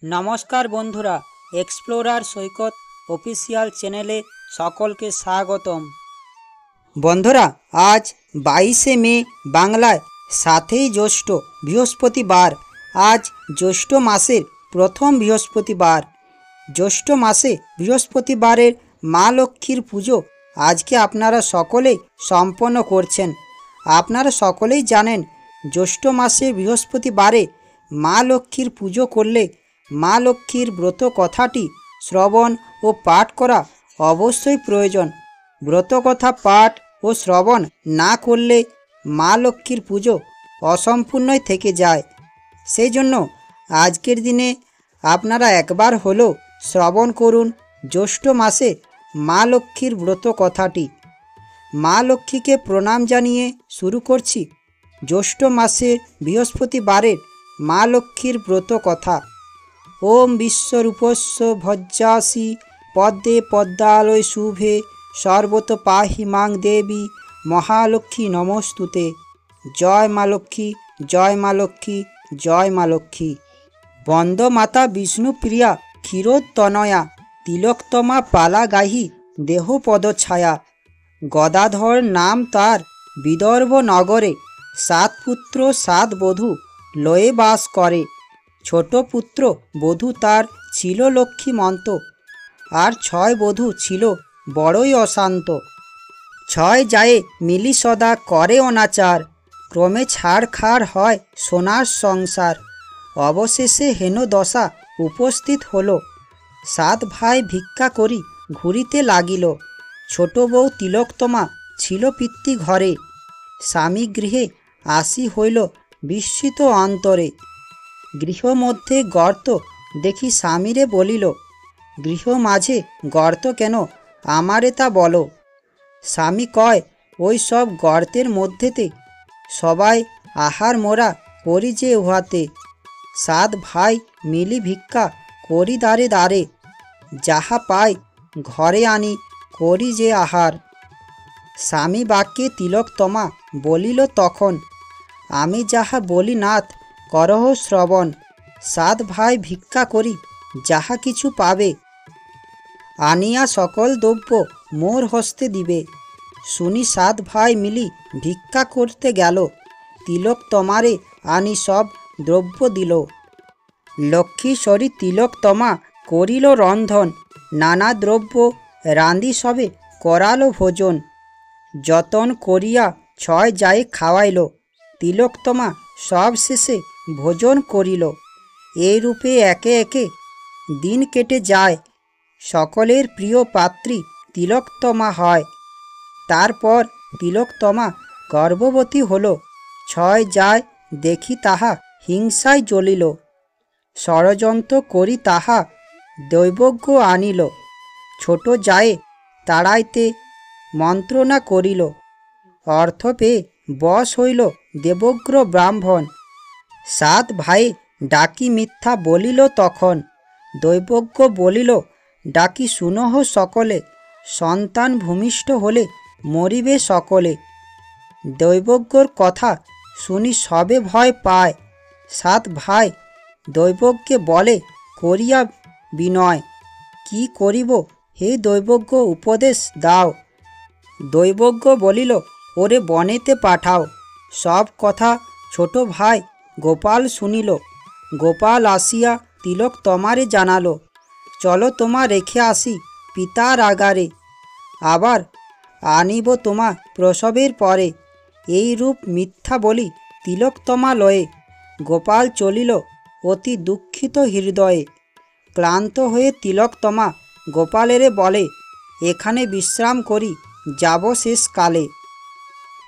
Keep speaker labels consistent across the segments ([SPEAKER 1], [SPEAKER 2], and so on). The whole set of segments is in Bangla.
[SPEAKER 1] নমস্কার বন্ধুরা, এক্সপ্লোরার সৈকত অফিসিয়াল চ্যানেলে সকলকে স্বাগতম। বন্ধুরা, আজ 22শে মে, বাংলায় 7ই জ্যৈষ্ঠ, বৃহস্পতিবার। আজ জ্যৈষ্ঠ মাসের প্রথম বৃহস্পতিবার। জ্যৈষ্ঠ মাসে বৃহস্পতিবারের মা লক্ষ্মীর পুজো আজকে আপনারা সকলেই সম্পন্ন করছেন। আপনারা সকলেই জানেন, জ্যৈষ্ঠ মাসে বৃহস্পতিবারে মা লক্ষ্মীর পুজো করলে মা লক্ষ্মীর ব্রত কথাটি শ্রবণ ও পাঠ করা অবশ্যই প্রয়োজন। ব্রত কথা পাঠ ও শ্রবণ না করলে মা লক্ষ্মীর পুজো অসম্পূর্ণই থেকে যায়। সেই জন্য আজকের দিনে আপনারা একবার হলেও শ্রবণ করুন জ্যৈষ্ঠ মাসে মা লক্ষ্মীর ব্রত কথাটি। মা লক্ষ্মীকে প্রণাম জানিয়ে শুরু করছি জ্যৈষ্ঠ মাসের বৃহস্পতিবারের মা লক্ষ্মীর ব্রত কথা। ওম বিশ্বরূপস্য ভজ্জাসি পদ্মে পদ্মালয় শুভে সর্বত পাহি মাং দেবী মহালক্ষ্মী নমস্তুতে। জয় মা লক্ষ্মী, জয় মা লক্ষ্মী, জয় মা লক্ষ্মী। বন্দমাতা বিষ্ণুপ্রিয়া ক্ষীরোত্তনয়া তিলোত্তমা পালা গাহি দেহ পদছায়া। গদাধর নাম তার বিদর্ভ নগরে, 7 পুত্র 7 বধূ লয়ে বাস করে। ছোট পুত্র বধূ তার ছিল লক্ষ্মীমন্ত, আর 6 বধূ ছিল বড়ই অশান্ত। 6 জায়ে মিলি সদা করে অনাচার, ক্রমে ছাড়খাড় হয় সোনার সংসার। অবশেষে হেন দশা উপস্থিত হলো, 7 ভাই ভিক্ষা করি ঘুরিতে লাগিল। ছোট বউ তিলোত্তমা ছিল পিতৃ ঘরে, স্বামী গৃহে আসি হইল বিস্মিত অন্তরে। গৃহ মধ্যে গর্ত দেখি স্বামীরে বলিল, গৃহ মাঝে গর্ত কেন আমারে তা বলো। স্বামী কয়, ওই সব গর্তের মধ্যেতে সবাই আহার মোরা করি যে উহাতে। 7 ভাই মিলি ভিক্ষা করি দ্বারে দ্বারে, যাহা পাই ঘরে আনি করি যে আহার। স্বামী বাক্যে তিলোত্তমা বলিল তখন, আমি যাহা বলি নাথ করহ শ্রবণ। 7 ভাই ভিক্ষা করি যাহা কিছু পাবে, আনিয়া সকল দ্রব্য মোর হস্তে দিবে। শুনি 7 ভাই মিলি ভিক্ষা করতে গেল, তিলোত্তমারে আনি সব দ্রব্য দিল। লক্ষ্মীশ্বরী তিলোত্তমা করিল রন্ধন, নানা দ্রব্য রাঁধি সবে করালো ভোজন। যতন করিয়া 6 জায়ে খাওয়াইল, তিলোত্তমা সব শেষে ভোজন করিল। এই রূপে একে একে দিন কেটে যায়, সকলের প্রিয় পাত্রী তিলোত্তমা হয়। তারপর তিলোত্তমা গর্ভবতী হল। 6 জায় দেখি তাহা হিংসায় জ্বলিল, ষড়যন্ত্র করি তাহা দৈবজ্ঞ আনিল। ছোট জায়ে তাড়াইতে মন্ত্রণা করিল, অর্থ পেয়ে বশ হইল দেবগ্র ব্রাহ্মণ। 7 ভাই ডাকি মিথ্যা বলিল তখন, দৈবজ্ঞ বলিল, ডাকি শুনহ সকলে, সন্তান ভূমিষ্ঠ হলে মরিবে সকলে। দৈবজ্ঞর কথা শুনি সবে ভয় পায়। 7 ভাই দৈবজ্ঞে বলে করিয়া বিনয়, কি করিব হে দৈবজ্ঞ উপদেশ দাও। দৈবজ্ঞ বলিল, ওরে বনেতে পাঠাও। সব কথা ছোট ভাই গোপাল শুনিল। গোপাল আসিয়া তিলোত্তমারে জানালো, চলো তোমা রেখে আসি পিতার আগারে, আবার আনিব তোমা প্রসবের পরে। এই রূপ মিথ্যা বলি তিলোত্তমা লয়ে, গোপাল চলিল অতি দুঃখিত হৃদয়ে। ক্লান্ত হয়ে তিলোত্তমা গোপালেরে বলে, এখানে বিশ্রাম করি যাব শেষকালে।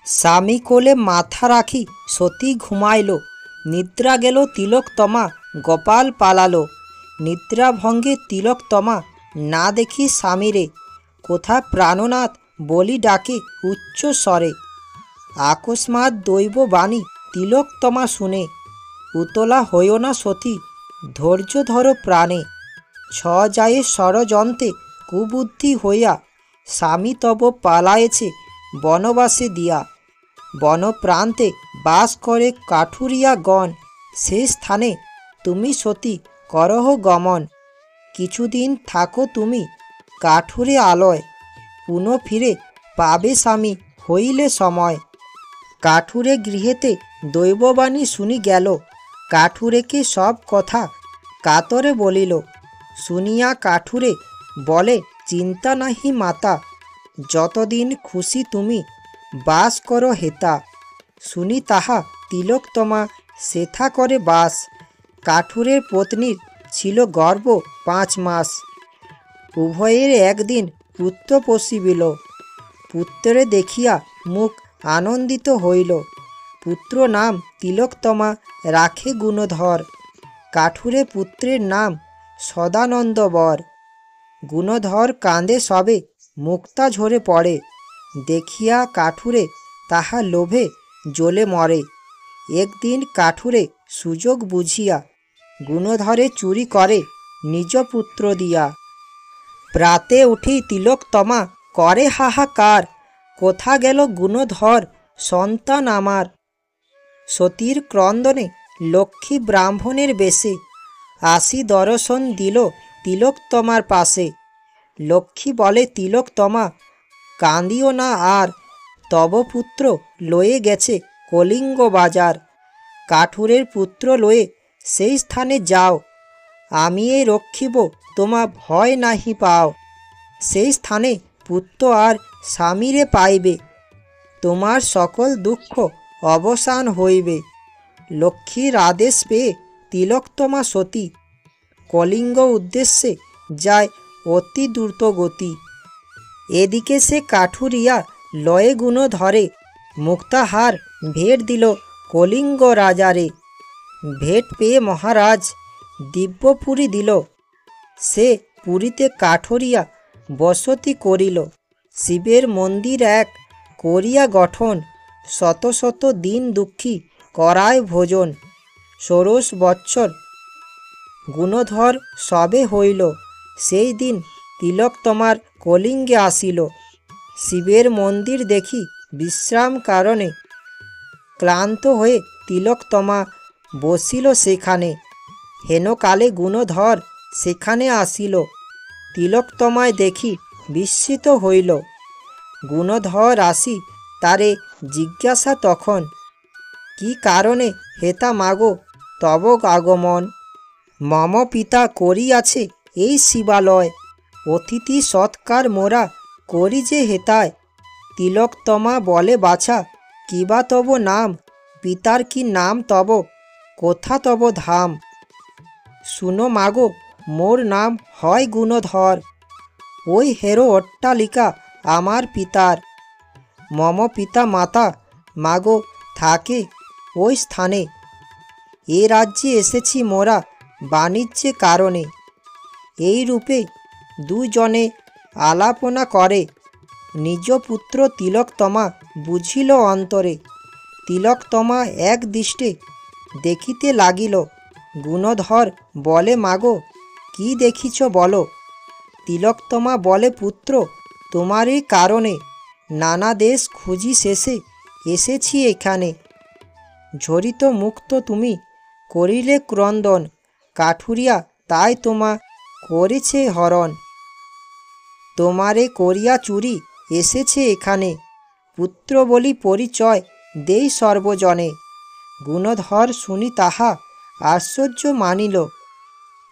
[SPEAKER 1] স্বামী কোলে মাথা রাখি সতী ঘুমাইল, নিদ্রা গেল তিলোত্তমা গোপাল পালালো। নিদ্রাভঙ্গে তিলোত্তমা না দেখি স্বামীরে, কোথা প্রাণনাথ বলি ডাকে উচ্চ স্বরে। আকস্মাৎ দৈব বাণী তিলোত্তমা শুনে, উতলা হইও না সতী ধৈর্য ধরো প্রাণে। 6 জায়ে ষড়যন্ত্রে কুবুদ্ধি হইয়া, স্বামী তব পালায়েছে বনবাসে দিয়া। বনপ্রান্তে বাস করে কাঠুরিয়া গণ, সে স্থানে তুমি সতী করহ গমন। কিছুদিন থাকো তুমি কাঠুরে আলয়, পুনঃ ফিরে পাবে স্বামী হইলে সময়। কাঠুরে গৃহেতে দৈববাণী শুনি গেল, কাঠুরেকে সব কথা কাতরে বলিল। শুনিয়া কাঠুরে বলে চিন্তা নাহি মাতা, যতদিন খুশি তুমি বাস করো হেতা। শুনি তাহা তিলোত্তমা সেথা করে বাস, কাঠুরের পত্নীর ছিল গর্ভ 5 মাস। উভয়ের একদিন পুত্র পশিবিল, পুত্রে দেখিয়া মুখ আনন্দিত হইল। পুত্র নাম তিলোত্তমা রাখে গুণধর, কাঠুরে পুত্রের নাম সদানন্দ বর। গুণধর কাঁদে সবে মুক্তা ঝরে পড়ে, দেখিয়া কাঠুরে তাহা লোভে জ্বলে মরে। একদিন কাঠুরে সুযোগ বুঝিয়া গুণধরে চুরি করে নিজ পুত্র দিয়া। প্রাতে উঠি তিলোত্তমা করে হাহাকার, কোথা গেল গুণধর সন্তান আমার। সতীর ক্রন্দনে লক্ষ্মী ব্রাহ্মণের বেশে, আসি দর্শন দিল তিলোত্তমার পাশে। লক্ষ্মী বলে তিলোত্তমা কাঁদিও না আর, তব পুত্র লয়ে গেছে কলিঙ্গ বাজার। কাঠুরের পুত্র লয়ে সেই স্থানে যাও, আমি এই রক্ষিব তোমা ভয় নাহি পাও। সেই স্থানে পুত্র আর স্বামীরে পাইবে, তোমার সকল দুঃখ অবসান হইবে। লক্ষ্মীর আদেশ পেয়ে তিলোত্তমা সতী কলিঙ্গ উদ্দেশ্যে যায় অতি দ্রুত গতি। এদিকে সে কাঠুরিয়া লয়ে গুণধরে, মুক্তাহার ভেট দিল কলিঙ্গ রাজারে। ভেট পেয়ে মহারাজ দিব্যপুরী দিল, সে পুরীতে কাঠুরিয়া বসতি করিল। শিবের মন্দির এক করিয়া গঠন, শত শত দিন দুঃখী করায় ভোজন। 16 বৎসর গুণধর সবে হইল, সেই দিন তিলোত্তমার কলিঙ্গে আসিল। শিবের মন্দির দেখি বিশ্রাম কারণে, ক্লান্ত হয়ে তিলোত্তমা বসিল সেখানে। হেনকালে গুণধর সেখানে আসিল, তিলোত্তমায় দেখি বিস্মিত হইল। গুণধর আসি তারে জিজ্ঞাসা তখন, কি কারণে হেতা মাগো তব আগমন। মম পিতা করিয়াছে এই শিবালয়, অতিথি সৎকার মোরা করি যে হেতায়। তিলোত্তমা বলে বাছা কিবা তব নাম, পিতার কি নাম তব, কোথা তব ধাম। শুনো মাগো মোর নাম হয় গুণধর, ওই হেরো অট্টালিকা আমার পিতার। মম পিতা মাতা মাগো থাকে ওই স্থানে, এ রাজ্যে এসেছি মোরা বাণিজ্যে কারণে। এই রূপে দুজনে আলাপনা করে, নিজ পুত্র তিলোত্তমা বুঝিল অন্তরে। তিলোত্তমা এক দৃষ্টে দেখিতে লাগিল, গুণধর বলে মাগো কি দেখিছ বলো। তিলোত্তমা বলে পুত্র তোমারই কারণে, নানা দেশ খুঁজি শেষে এসেছি এখানে। ঝরিত মুক্ত তুমি করিলে ক্রন্দন, কাঠুরিয়া তাই তোমা করেছে হরণ। তোমারে করিয়া চুরি এসেছে এখানে, পুত্র বলি পরিচয় দেই সর্বজনে। গুণধর শুনি তাহা আশ্চর্য মানিল,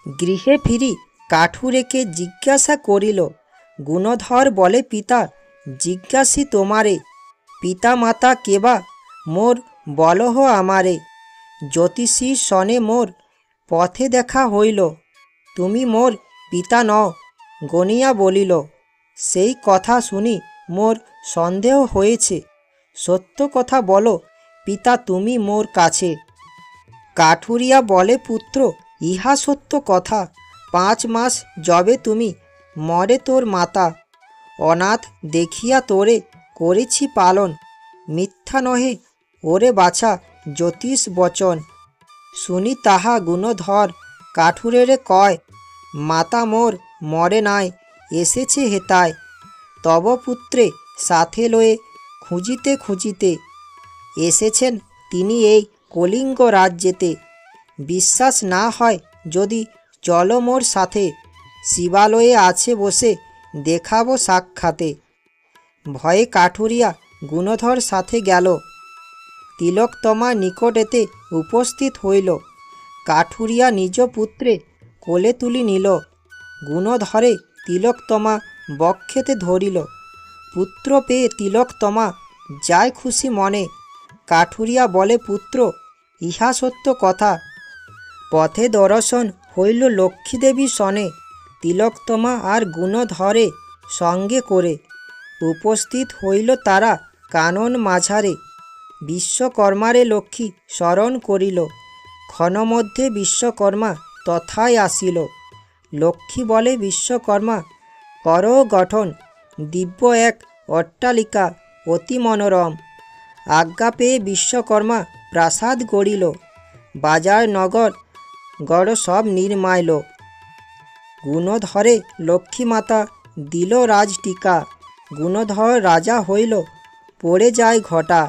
[SPEAKER 1] গৃহে ফিরি কাঠুরেকে জিজ্ঞাসা করিল। গুণধর বলে পিতা জিজ্ঞাসি তোমারে, পিতা মাতা কেবা মোর বলহ আমারে। জ্যোতিষীর সনে মোর পথে দেখা হইল, তুমি মোর পিতা নও গনিয়া বলিল। সেই কথা শুনি মোর সন্দেহ হয়েছে, সত্য কথা বলো পিতা তুমি মোর কাছে। কাঠুরিয়া বলে পুত্র ইহা সত্য কথা, 5 মাস যবে তুমি মরে তোর মাতা। অনাথ দেখিয়া তোরে করেছি পালন, মিথ্যা নহে ওরে বাছা জ্যোতিষ বচন। শুনি তাহা গুণধর কাঠুরেরে কয়, মাতা মোর মরে নাই এসেছে হেতায়। তব পুত্রে সাথে লয়ে খুঁজিতে খুঁজিতে, এসেছেন তিনি এই কলিঙ্গ রাজ্যেতে। বিশ্বাস না হয় যদি চলো মোর সাথে, শিবালয়ে আছে বসে দেখাবো সাক্ষাতে। ভয়ে কাঠুরিয়া গুণধর সাথে গেল, তিলোত্তমা নিকটেতে উপস্থিত হইল। কাঠুরিয়া নিজ পুত্রে কোলে তুলি নিল, গুণধরে তিলোত্তমা বক্ষেতে ধরিল। পুত্র পেয়ে তিলোত্তমা যায় খুশি মনে, কাঠুরিয়া বলে পুত্র ইহা সত্য কথা। পথে দর্শন হইল লক্ষ্মীদেবী সনে, তিলোত্তমা আর গুণধরে সঙ্গে করে। উপস্থিত হইল তারা কানন মাঝারে, বিশ্বকর্মারে লক্ষ্মী স্মরণ করিল। ক্ষণমধ্যে বিশ্বকর্মা তথায় আসিল। লক্ষ্মী বলে বিশ্বকর্মা কর গঠন, দিব্য এক অট্টালিকা অতি মনোরম। আজ্ঞা পেয়ে বিশ্বকর্মা প্রাসাদ গড়িল, বাজার নগর গড় সব নির্মাইল। গুণধরে লক্ষ্মীমাতা দিল রাজটিকা, গুণধর রাজা হইল পড়ে যায় ঘটা।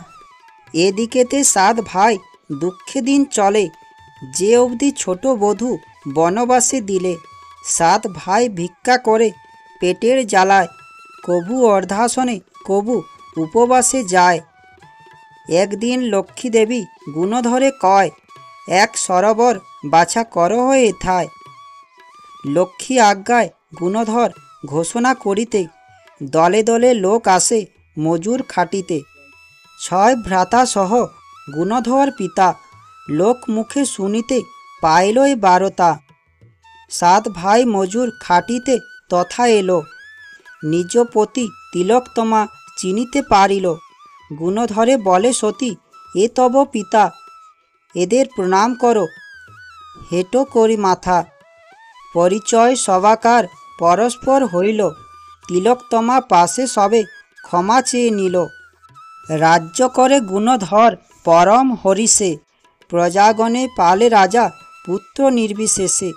[SPEAKER 1] এদিকেতে 7 ভাই দুঃখে দিন চলে, যে অবধি ছোট বধূ বনবাসে দিলে। 7 ভাই ভিক্ষা করে পেটের জ্বালায়, কবু অর্ধাসনে কবু উপবাসে যায়। একদিন লক্ষ্মী দেবী গুণধরে কয়, এক সরোবর বাছা করো হয়ে থায়। লক্ষ্মী আজ্ঞায় গুণধর ঘোষণা করিতে, দলে দলে লোক আসে মজুর খাটিতে। 6 ভ্রাতা সহ গুণধর পিতা, লোক মুখে শুনিতে পাইলই 12টা। 7 ভাই মজুর খাটিতে তথা এলো, নিজ পতি তিলোত্তমা চিনিতে পারিল। গুণধরে বলে সতী এ তব পিতা, এদের প্রণাম করো হেঁটো করি মাথা। পরিচয় সবাকার পরস্পর হইল, তিলোত্তমা পাশে সবে ক্ষমা চেয়ে নিল। রাজ্য করে গুণধর পরম হরিষে, প্রজাগণে পালে রাজা পুত্র নির্বিশেষে।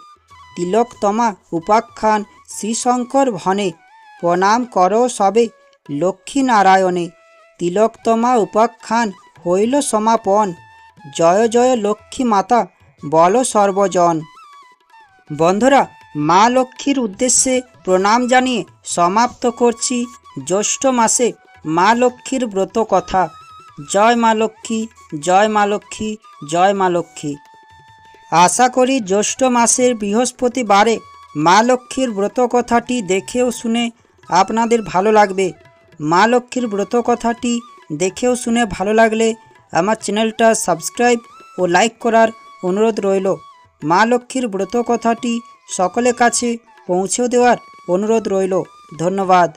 [SPEAKER 1] তিলোত্তমা উপাখ্যান শ্রীশঙ্কর ভনে, প্রণাম করো সবে লক্ষ্মী নারায়ণে। তিলোত্তমা উপাখ্যান হইল সমাপন, জয় জয় লক্ষ্মী মাতা বলো সর্বজন। বন্ধুরা, মা লক্ষ্মীর উদ্দেশ্যে প্রণাম জানিয়ে সমাপ্ত করছি জ্যৈষ্ঠ মাসে মা লক্ষ্মীর ব্রত কথা। জয় মা লক্ষ্মী, জয় মা লক্ষ্মী, জয় মা লক্ষ্মী। আশা করি জ্যৈষ্ঠ মাসের বৃহস্পতিবারে মা লক্ষ্মীর ব্রত কথাটি দেখে ও শুনে আপনাদের ভালো লাগবে। মা লক্ষ্মীর ব্রত কথাটি দেখে ও শুনে ভালো লাগলে আমার চ্যানেলটা সাবস্ক্রাইব ও লাইক করার অনুরোধ রইল। মা লক্ষ্মীর ব্রত কথাটি সকলের কাছে পৌঁছে দেওয়ার অনুরোধ রইল। ধন্যবাদ।